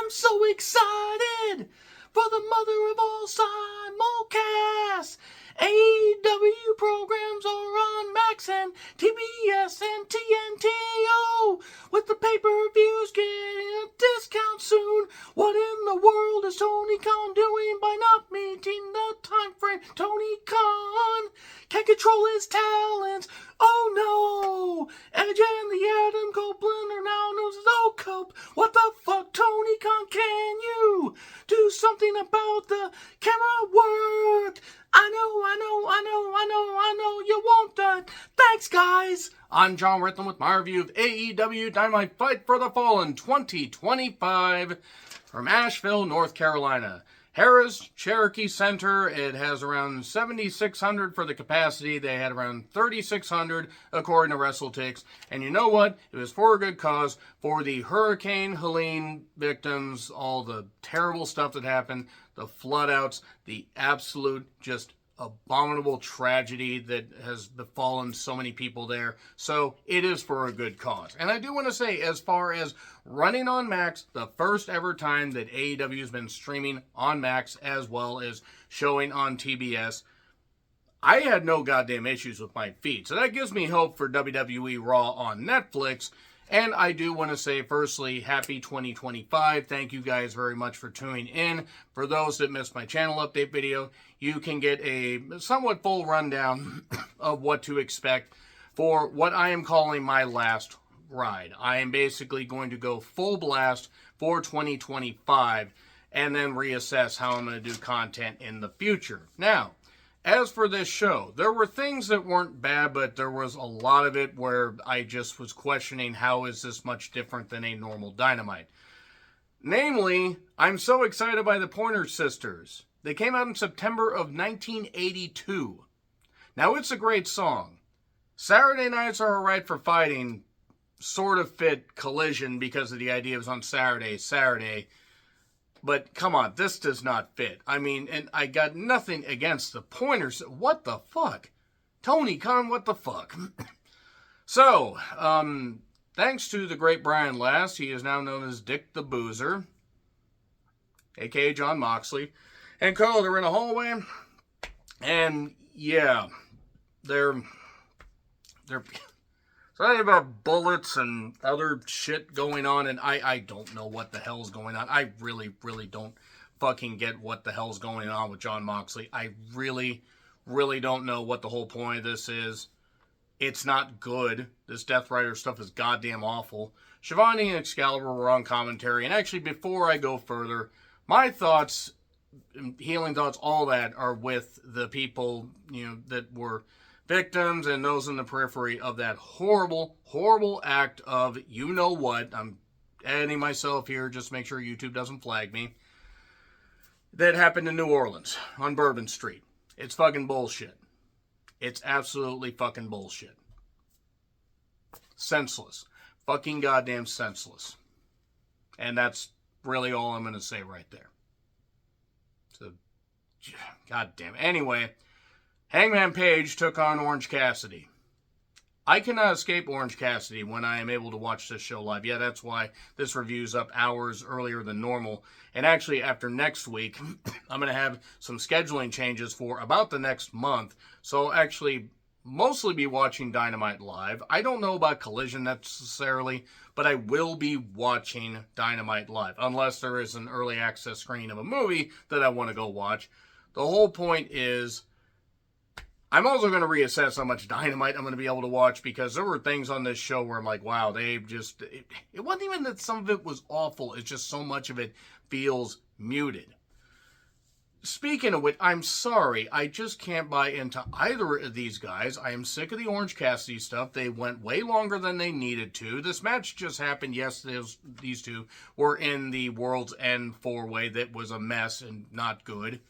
I'm so excited for the mother of all simulcasts. AEW programs are on Max and TBS and TNT. Oh, with the pay-per-views getting a discount soon. What in the world is Tony Khan doing by not meeting the time frame? Tony Khan can't control his talents. Oh no! Edge and the Adam Copelina are now known as O-Cope. What the fuck, Tony Khan? Can you do something about the camera work? I know you won't. Thanks, guys. I'm John Ritland with my review of AEW Dynamite Fight for the Fallen 2025 from Asheville, North Carolina. Harrah's Cherokee Center, it has around 7,600 for the capacity. They had around 3,600 according to WrestleTix. And you know what? It was for a good cause, for the Hurricane Helene victims, all the terrible stuff that happened, the floodouts, the absolute just abominable tragedy that has befallen so many people there. So it is for a good cause. And I do want to say, as far as running on Max, the first ever time that AEW has been streaming on Max as well as showing on TBS, I had no goddamn issues with my feed. So that gives me hope for WWE Raw on Netflix. And I do want to say, firstly, happy 2025. Thank you guys very much for tuning in. For those that missed my channel update video, you can get a somewhat full rundown of what to expect for what I am calling my last ride. I am basically going to go full blast for 2025 and then reassess how I'm going to do content in the future. Now, as for this show, there were things that weren't bad, but there was a lot of it where I just was questioning how is this much different than a normal Dynamite. Namely, I'm so excited by the Pointer Sisters. They came out in September of 1982. Now, it's a great song. Saturday Nights Are Alright for Fighting sort of fit Collision because of the idea it was on Saturday. But come on, this does not fit. I mean, and I got nothing against the Pointers. What the fuck? Tony Khan, what the fuck? So, thanks to the great Brian Last, he is now known as Dick the Boozer, a.k.a. John Moxley. And Carl, they're in a hallway, and yeah, they're something about bullets and other shit going on, and I don't know what the hell's going on. I really don't fucking get what the hell's going on with John Moxley. I really don't know what the whole point of this is. It's not good. This Death Rider stuff is goddamn awful. Shivani and Excalibur were on commentary, and actually, before I go further, my thoughts, healing thoughts, all that are with the people, that were victims and those in the periphery of that horrible act of you-know-what. I'm editing myself here, just make sure YouTube doesn't flag me. That happened in New Orleans on Bourbon Street. It's fucking bullshit. It's absolutely fucking bullshit. Senseless. Fucking goddamn senseless. And that's really all I'm going to say right there. So, goddamn. Anyway, Hangman Page took on Orange Cassidy. I cannot escape Orange Cassidy when I am able to watch this show live. Yeah, that's why this review's up hours earlier than normal. And actually, after next week, I'm going to have some scheduling changes for about the next month. So I'll actually mostly be watching Dynamite live. I don't know about Collision necessarily, but I will be watching Dynamite live. Unless there is an early access screening of a movie that I want to go watch. The whole point is, I'm also going to reassess how much Dynamite I'm going to be able to watch, because there were things on this show where I'm like, wow, it wasn't even that some of it was awful. It's just so much of it feels muted. Speaking of which, I'm sorry, I just can't buy into either of these guys. I am sick of the Orange Cassidy stuff. They went way longer than they needed to. This match just happened yesterday. These two were in the World's End four-way that was a mess and not good.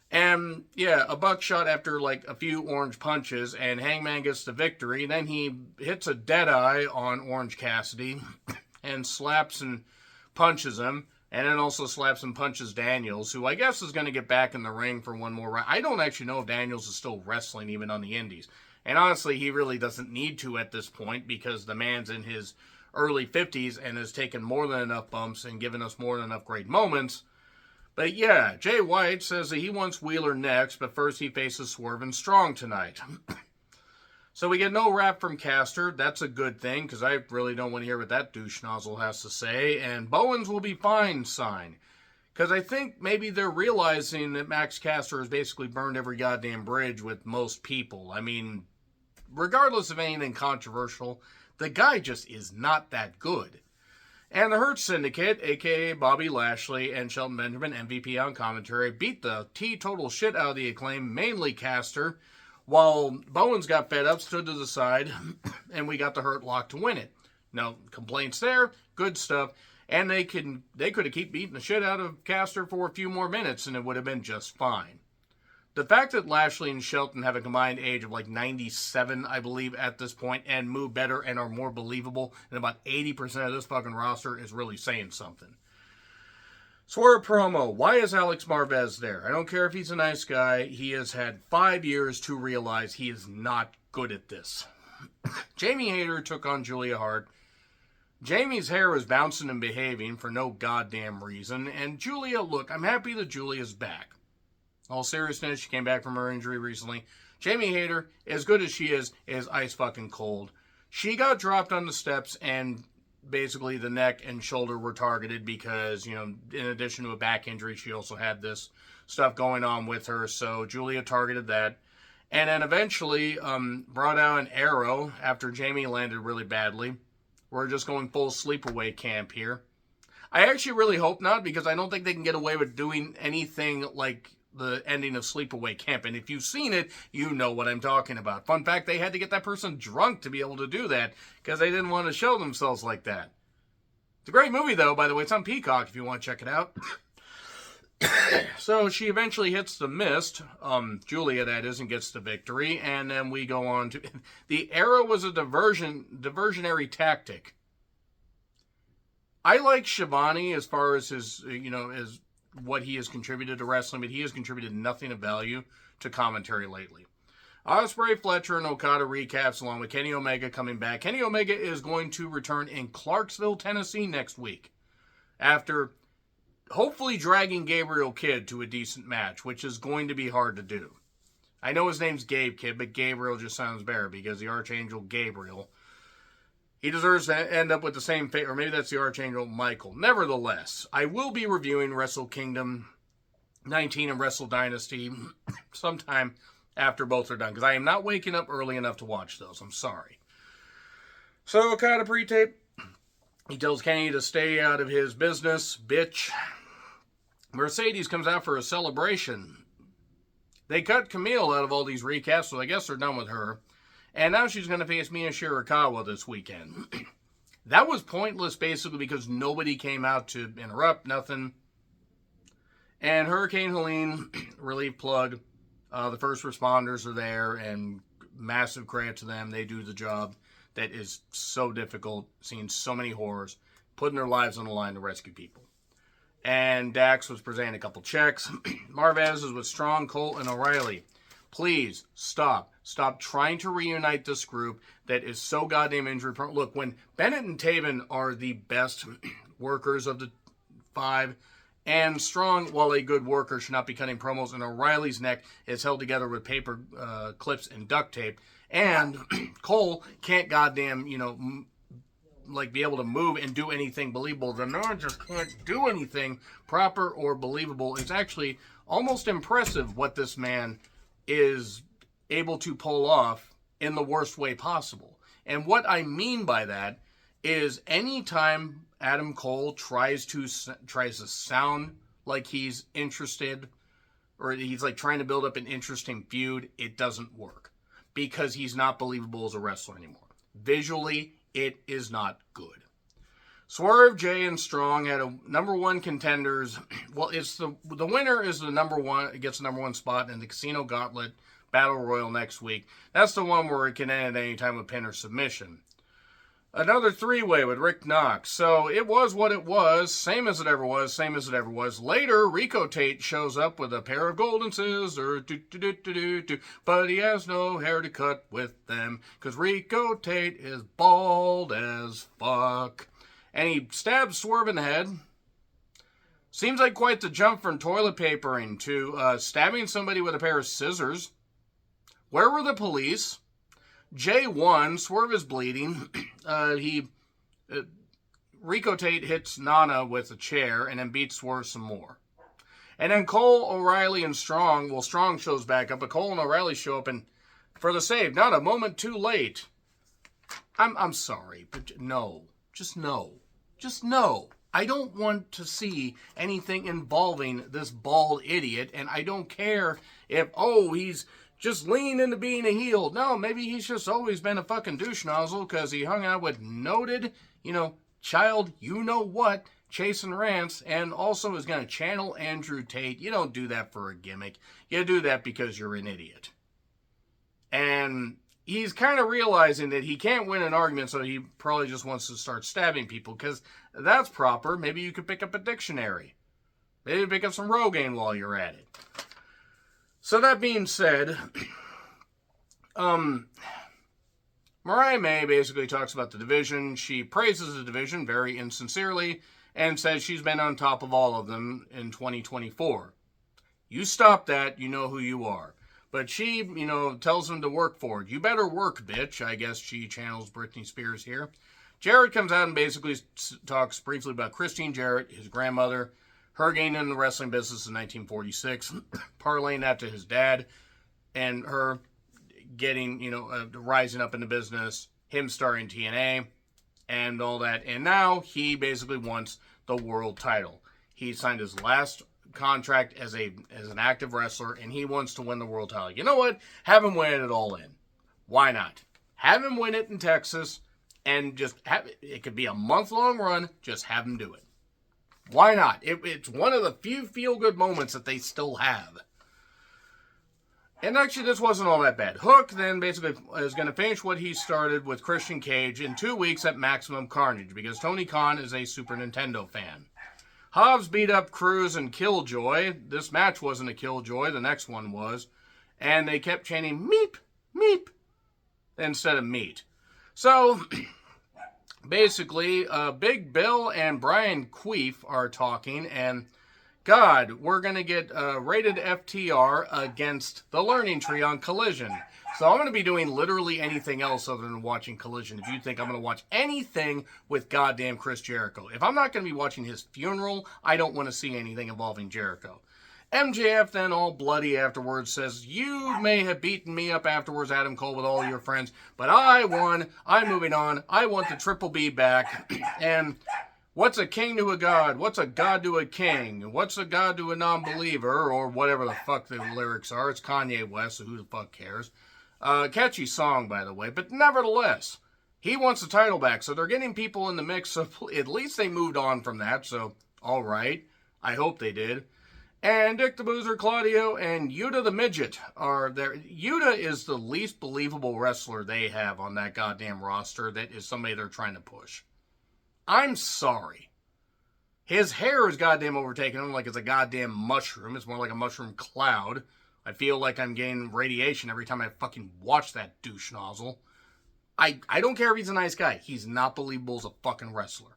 And, yeah, a buckshot after, a few orange punches, and Hangman gets the victory. Then he hits a deadeye on Orange Cassidy and slaps and punches him, and then also slaps and punches Daniels, who I guess is going to get back in the ring for one more round. I don't actually know if Daniels is still wrestling even on the indies. And honestly, he really doesn't need to at this point, because the man's in his early 50s and has taken more than enough bumps and given us more than enough great moments. But yeah, Jay White says that he wants Wheeler next, but first he faces Swerve and Strong tonight. So we get no rap from Caster. That's a good thing, because I really don't want to hear what that douche nozzle has to say. And Bowens will be fine sign. Because I think maybe they're realizing that Max Caster has basically burned every goddamn bridge with most people. I mean, regardless of anything controversial, the guy just is not that good. And the Hurt Syndicate, a.k.a. Bobby Lashley and Shelton Benjamin, MVP on commentary, beat the teetotal shit out of the Acclaim, mainly Caster, while Bowens got fed up, stood to the side, and we got the Hurt Lock to win it. No complaints there, good stuff, and they could have kept beating the shit out of Caster for a few more minutes, and it would have been just fine. The fact that Lashley and Shelton have a combined age of like 97, I believe, at this point, and move better and are more believable than about 80% of this fucking roster is really saying something. Swerve promo. Why is Alex Marvez there? I don't care if he's a nice guy. He has had 5 years to realize he is not good at this. Jamie Hayter took on Julia Hart. Jamie's hair was bouncing and behaving for no goddamn reason. And Julia, look, I'm happy that Julia's back. All seriousness, she came back from her injury recently. Jamie Hayter, as good as she is ice fucking cold. She got dropped on the steps and basically the neck and shoulder were targeted because, in addition to a back injury, she also had this stuff going on with her. So Julia targeted that. And then eventually brought out an arrow after Jamie landed really badly. We're just going full sleepaway camp here. I actually really hope not, because I don't think they can get away with doing anything like the ending of Sleepaway Camp. And if you've seen it, you know what I'm talking about. Fun fact, they had to get that person drunk to be able to do that, because they didn't want to show themselves like that. It's a great movie, though, by the way. It's on Peacock if you want to check it out. So she eventually hits the mist, Julia that is, and gets the victory. And then we go on to... The arrow was a diversionary tactic. I like Shivani as far as his, as what he has contributed to wrestling, but he has contributed nothing of value to commentary lately. Ospreay, Fletcher, and Okada recaps along with Kenny Omega coming back. Kenny Omega is going to return in Clarksville, Tennessee next week, after hopefully dragging Gabriel Kidd to a decent match, which is going to be hard to do. I know his name's Gabe Kidd, but Gabriel just sounds better because the Archangel Gabriel, he deserves to end up with the same fate, or maybe that's the Archangel Michael. Nevertheless, I will be reviewing Wrestle Kingdom 19 and Wrestle Dynasty sometime after both are done, because I am not waking up early enough to watch those. I'm sorry. So, Okada pre-tape. He tells Kenny to stay out of his business, bitch. Mercedes comes out for a celebration. They cut Camille out of all these recaps, so I guess they're done with her. And now she's going to face Mia Shirakawa this weekend. That was pointless, basically, because nobody came out to interrupt, nothing. And Hurricane Helene, relief plug, the first responders are there, and massive credit to them. They do the job that is so difficult, seeing so many horrors, putting their lives on the line to rescue people. And Dax was presenting a couple checks. Marvez is with Strong, Colt, and O'Reilly. Please, stop. Stop trying to reunite this group that is so goddamn injury prone. Look, when Bennett and Taven are the best workers of the 5, and Strong, while a good worker, should not be cutting promos, and O'Reilly's neck is held together with paper clips and duct tape, and Cole can't goddamn, be able to move and do anything believable. The Nord just can't do anything proper or believable. It's actually almost impressive what this man is able to pull off in the worst way possible. And what I mean by that is anytime Adam Cole tries to sound like he's interested, or he's like trying to build up an interesting feud, it doesn't work, because he's not believable as a wrestler anymore. Visually, it is not good. Swerve, Jay, and Strong had a number 1 contenders. Well, it's the winner is the number 1. It gets the number 1 spot in the Casino Gauntlet Battle Royal next week. That's the one where it can end at any time with pin or submission. Another three-way with Rick Knox. So it was what it was, same as it ever was, same as it ever was. Later, Rico Tate shows up with a pair of golden scissors, but he has no hair to cut with them, because Rico Tate is bald as fuck. And he stabs Swerve in the head. Seems like quite the jump from toilet papering to stabbing somebody with a pair of scissors. Where were the police? J1, Swerve is bleeding. Rico Tate hits Nana with a chair and then beats Swerve some more. And then Cole, O'Reilly, and Strong, Strong shows back up, but Cole and O'Reilly show up and for the save. Not a moment too late. I'm sorry, but no. Just no. Just no. I don't want to see anything involving this bald idiot, and I don't care if, he's just lean into being a heel. No, maybe he's just always been a fucking douche nozzle because he hung out with noted, child, you-know-what, Chasing Rants, and also is going to channel Andrew Tate. You don't do that for a gimmick. You do that because you're an idiot. And he's kind of realizing that he can't win an argument, so he probably just wants to start stabbing people, because that's proper. Maybe you could pick up a dictionary. Maybe pick up some Rogaine while you're at it. So that being said, Mariah May basically talks about the division. She praises the division very insincerely and says she's been on top of all of them in 2024. You stop that, you know who you are. But she, tells them to work for it. You better work, bitch. I guess she channels Britney Spears here. Jarrett comes out and basically talks briefly about Christine Jarrett, his grandmother, her getting in the wrestling business in 1946, parlaying that to his dad, and her getting, rising up in the business, him starting TNA, and all that. And now he basically wants the world title. He signed his last contract as an active wrestler, and he wants to win the world title. You know what? Have him win it all in. Why not? Have him win it in Texas, and just have it could be a month-long run. Just have him do it. Why not? It's one of the few feel-good moments that they still have. And actually, this wasn't all that bad. Hook then basically is going to finish what he started with Christian Cage in 2 weeks at Maximum Carnage, because Tony Khan is a Super Nintendo fan. Hobbs beat up Cruz and Killjoy. This match wasn't a Killjoy. The next one was. And they kept chanting, meep, meep, instead of meat. So, basically, Big Bill and Brian Queef are talking, and God, we're going to get rated FTR against the Learning Tree on Collision. So I'm going to be doing literally anything else other than watching Collision if you think I'm going to watch anything with goddamn Chris Jericho. If I'm not going to be watching his funeral, I don't want to see anything involving Jericho. MJF then, all bloody afterwards, says, you may have beaten me up afterwards, Adam Cole, with all your friends, but I won. I'm moving on. I want the Triple B back. And what's a king to a god? What's a god to a king? What's a god to a non-believer? Or whatever the fuck the lyrics are. It's Kanye West, so who the fuck cares? Catchy song, by the way. But nevertheless, he wants the title back. So they're getting people in the mix. So at least they moved on from that. So, all right. I hope they did. And Dick the Boozer, Claudio, and Yuta the Midget are there. Yuta is the least believable wrestler they have on that goddamn roster. That is somebody they're trying to push. I'm sorry. His hair is goddamn overtaken him like it's a goddamn mushroom. It's more like a mushroom cloud. I feel like I'm getting radiation every time I fucking watch that douche nozzle. I don't care if he's a nice guy. He's not believable as a fucking wrestler.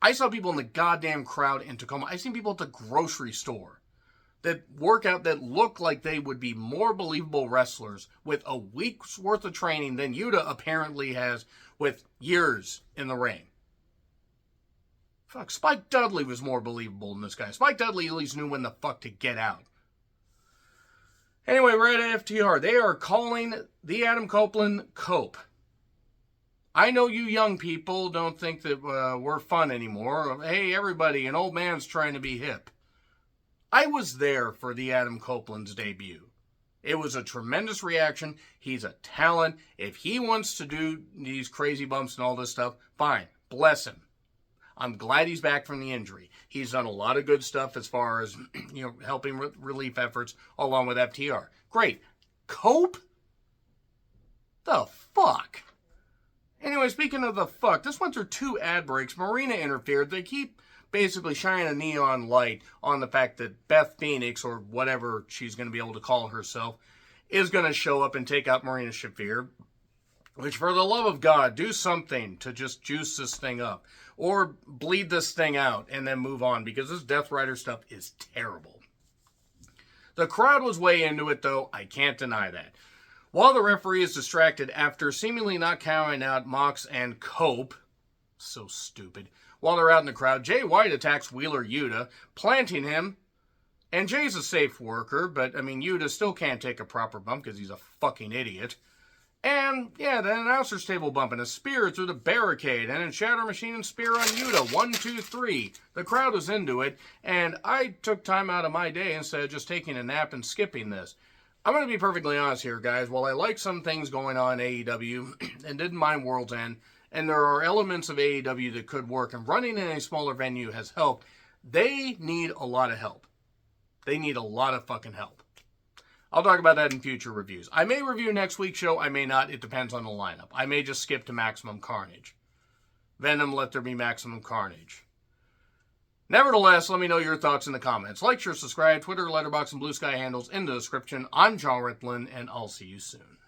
I saw people in the goddamn crowd in Tacoma. I've seen people at the grocery store that work out that look like they would be more believable wrestlers with a week's worth of training than Yuta apparently has with years in the ring. Fuck, Spike Dudley was more believable than this guy. Spike Dudley at least knew when the fuck to get out. Anyway, we're at FTR. They are calling the Adam Copeland Cope. I know you young people don't think that we're fun anymore. Hey, everybody, an old man's trying to be hip. I was there for the Adam Copeland's debut. It was a tremendous reaction. He's a talent. If he wants to do these crazy bumps and all this stuff, fine. Bless him. I'm glad he's back from the injury. He's done a lot of good stuff as far as, helping relief efforts along with FTR. Great. Cope? The fuck? Anyway, speaking of the fuck, this went through 2 ad breaks. Marina interfered. They keep basically shining a neon light on the fact that Beth Phoenix, or whatever she's going to be able to call herself, is going to show up and take out Marina Shafir. Which, for the love of God, do something to just juice this thing up. Or bleed this thing out and then move on, because this Death Rider stuff is terrible. The crowd was way into it, though. I can't deny that. While the referee is distracted after seemingly not counting out Mox and Cope, so stupid, while they're out in the crowd, Jay White attacks Wheeler Yuta, planting him, and Jay's a safe worker, but, I mean, Yuta still can't take a proper bump because he's a fucking idiot. And, yeah, the announcer's table bump and a spear through the barricade, and a Shatter Machine and spear on Yuta. 1, 2, 3. The crowd was into it, and I took time out of my day instead of just taking a nap and skipping this. I'm going to be perfectly honest here, guys. While I like some things going on in AEW and didn't mind World's End, and there are elements of AEW that could work, and running in a smaller venue has helped, they need a lot of help. They need a lot of fucking help. I'll talk about that in future reviews. I may review next week's show. I may not. It depends on the lineup. I may just skip to Maximum Carnage. Venom, let there be Maximum Carnage. Nevertheless, let me know your thoughts in the comments. Like, share, subscribe, Twitter, Letterboxd, and Blue Sky handles in the description. I'm John Ritlin, and I'll see you soon.